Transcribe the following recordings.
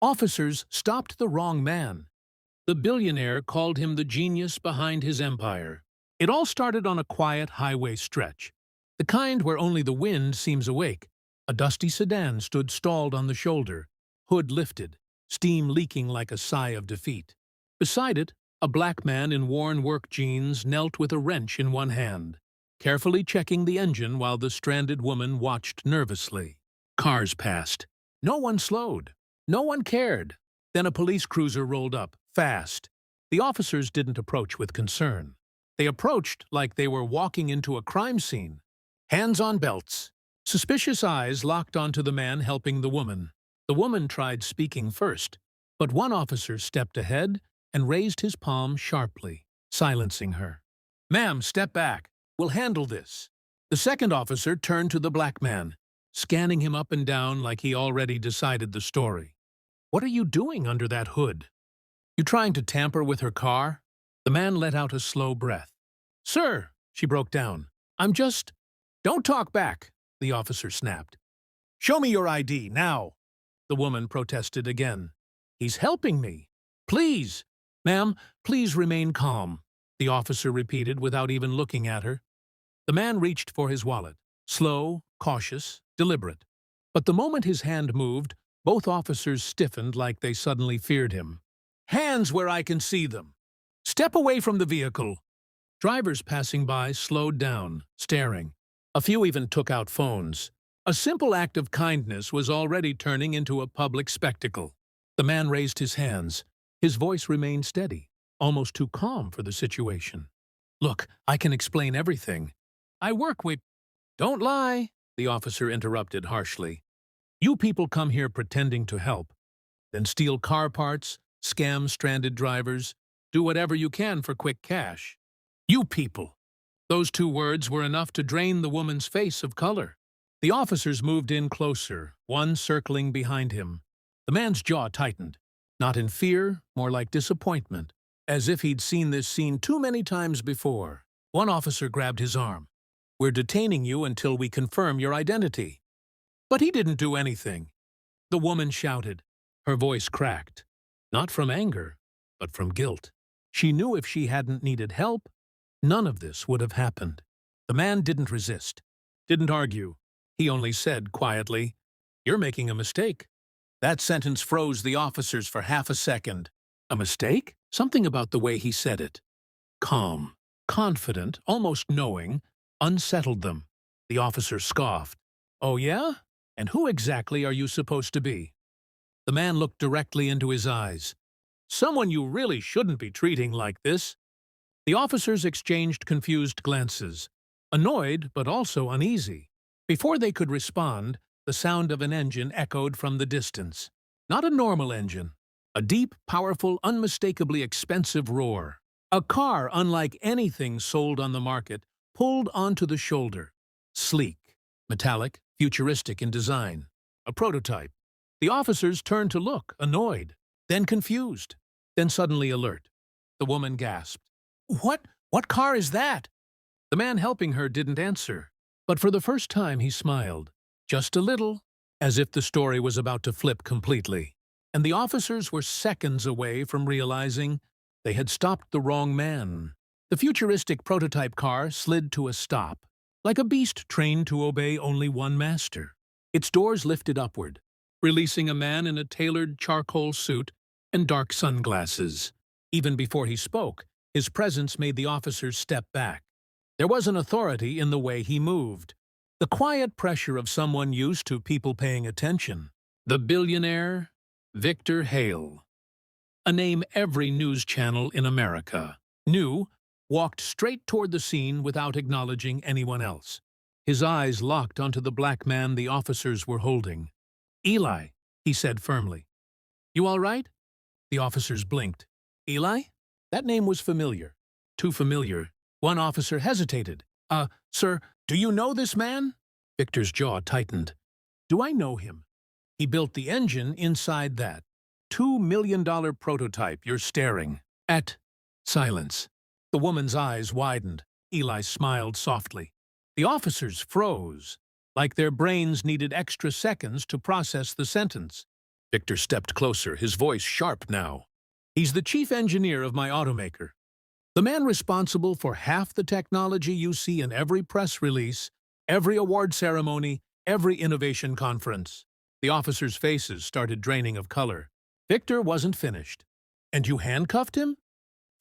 Officers stopped the wrong man. The billionaire called him the genius behind his empire. It all started on a quiet highway stretch, the kind where only the wind seems awake. A dusty sedan stood stalled on the shoulder, hood lifted, steam leaking like a sigh of defeat. Beside it, a black man in worn work jeans knelt with a wrench in one hand, carefully checking the engine while the stranded woman watched nervously. Cars passed. No one slowed. No one cared. Then a police cruiser rolled up, fast. The officers didn't approach with concern. They approached like they were walking into a crime scene. Hands on belts. Suspicious eyes locked onto the man helping the woman. The woman tried speaking first, but one officer stepped ahead and raised his palm sharply, silencing her. "Ma'am, step back. We'll handle this." The second officer turned to the black man, scanning him up and down like he already decided the story. "What are you doing under that hood? You trying to tamper with her car?" The man let out a slow breath. "Sir," she broke down, "I'm just—" "Don't talk back," the officer snapped. "Show me your ID, now." The woman protested again. "He's helping me. Please." "Ma'am, please remain calm," the officer repeated without even looking at her. The man reached for his wallet, slow, cautious, deliberate. But the moment his hand moved, both officers stiffened like they suddenly feared him. "Hands where I can see them. Step away from the vehicle." Drivers passing by slowed down, staring. A few even took out phones. A simple act of kindness was already turning into a public spectacle. The man raised his hands. His voice remained steady, almost too calm for the situation. "Look, I can explain everything. I work with—" "Don't lie," the officer interrupted harshly. "You people come here pretending to help, then steal car parts, scam stranded drivers, do whatever you can for quick cash. You people!" Those two words were enough to drain the woman's face of color. The officers moved in closer, one circling behind him. The man's jaw tightened, not in fear, more like disappointment, as if he'd seen this scene too many times before. One officer grabbed his arm. "We're detaining you until we confirm your identity." "But he didn't do anything," the woman shouted. Her voice cracked, not from anger, but from guilt. She knew if she hadn't needed help, none of this would have happened. The man didn't resist, didn't argue. He only said quietly, "You're making a mistake." That sentence froze the officers for half a second. A mistake? Something about the way he said it. Calm, confident, almost knowing, unsettled them. The officer scoffed. "Oh yeah? And who exactly are you supposed to be?" The man looked directly into his eyes. "Someone you really shouldn't be treating like this." The officers exchanged confused glances, annoyed but also uneasy. Before they could respond, the sound of an engine echoed from the distance. Not a normal engine. A deep, powerful, unmistakably expensive roar. A car unlike anything sold on the market pulled onto the shoulder. Sleek, metallic, futuristic in design. A prototype. The officers turned to look, annoyed, then confused, then suddenly alert. The woman gasped. What car is that?" The man helping her didn't answer, but for the first time he smiled. Just a little, as if the story was about to flip completely. And the officers were seconds away from realizing they had stopped the wrong man. The futuristic prototype car slid to a stop, like a beast trained to obey only one master. Its doors lifted upward, releasing a man in a tailored charcoal suit and dark sunglasses. Even before he spoke, his presence made the officers step back. There was an authority in the way he moved, the quiet pressure of someone used to people paying attention. The billionaire, Victor Hale. A name every news channel in America knew, walked straight toward the scene without acknowledging anyone else. His eyes locked onto the black man the officers were holding. "Eli," he said firmly. "You all right?" The officers blinked. "Eli?" That name was familiar. Too familiar. One officer hesitated. Sir, do you know this man?" Victor's jaw tightened. "Do I know him? He built the engine inside that $2 million prototype you're staring at." Silence. The woman's eyes widened. Eli smiled softly. The officers froze, like their brains needed extra seconds to process the sentence. Victor stepped closer, his voice sharp now. He's the chief engineer of my automaker. The man responsible for half the technology you see in every press release, every award ceremony, every innovation conference. The officers' faces started draining of color. Victor wasn't finished. And you handcuffed him?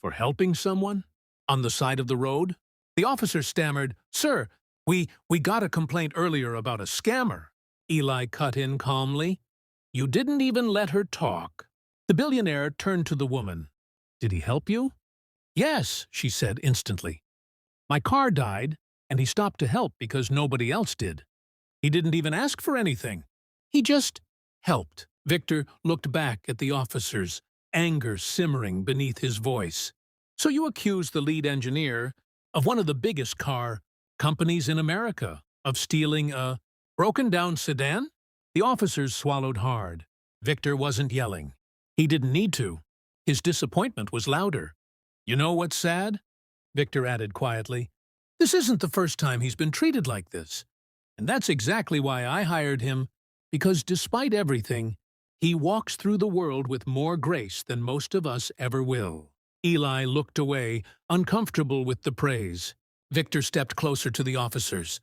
For helping someone? On the side of the road? The officer stammered, "Sir, we got a complaint earlier about a scammer." Eli cut in calmly. "You didn't even let her talk." The billionaire turned to the woman. "Did he help you?" "Yes," she said instantly. "My car died, and he stopped to help because nobody else did. He didn't even ask for anything. He just helped." Victor looked back at the officers, anger simmering beneath his voice. "So you accuse the lead engineer of one of the biggest car companies in America of stealing a broken-down sedan?" The officers swallowed hard. Victor wasn't yelling. He didn't need to. His disappointment was louder. "You know what's sad?" Victor added quietly. "This isn't the first time he's been treated like this. And that's exactly why I hired him, because despite everything, he walks through the world with more grace than most of us ever will." Eli looked away, uncomfortable with the praise. Victor stepped closer to the officers.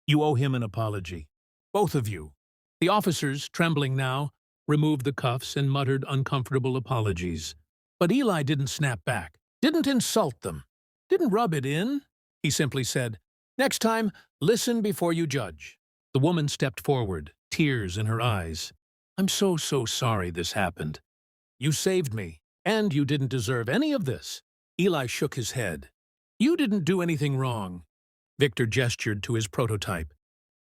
"You owe him an apology. Both of you." The officers, trembling now, removed the cuffs and muttered uncomfortable apologies. But Eli didn't snap back, didn't insult them, didn't rub it in. He simply said, "Next time, listen before you judge." The woman stepped forward, tears in her eyes. "I'm so sorry this happened. You saved me, and you didn't deserve any of this." Eli shook his head. "You didn't do anything wrong." Victor gestured to his prototype.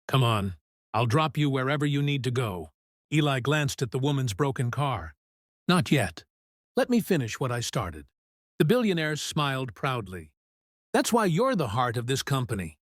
"Come on, I'll drop you wherever you need to go." Eli glanced at the woman's broken car. "Not yet. Let me finish what I started." The billionaire smiled proudly. "That's why you're the heart of this company."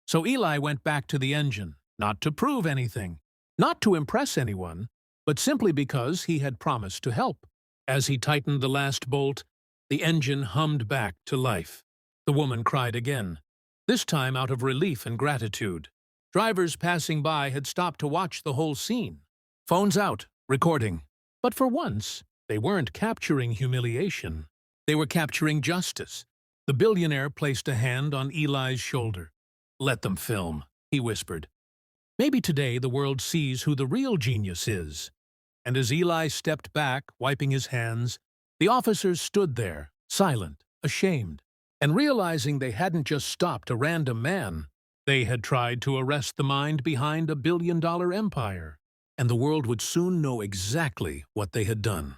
So Eli went back to the engine, not to prove anything, not to impress anyone, but simply because he had promised to help. As he tightened the last bolt, the engine hummed back to life. The woman cried again, this time out of relief and gratitude. Drivers passing by had stopped to watch the whole scene. Phones out, recording. But for once, they weren't capturing humiliation. They were capturing justice. The billionaire placed a hand on Eli's shoulder. "Let them film," he whispered. "Maybe today the world sees who the real genius is." And as Eli stepped back, wiping his hands, the officers stood there, silent, ashamed, and realizing they hadn't just stopped a random man. They had tried to arrest the mind behind a billion-dollar empire, and the world would soon know exactly what they had done.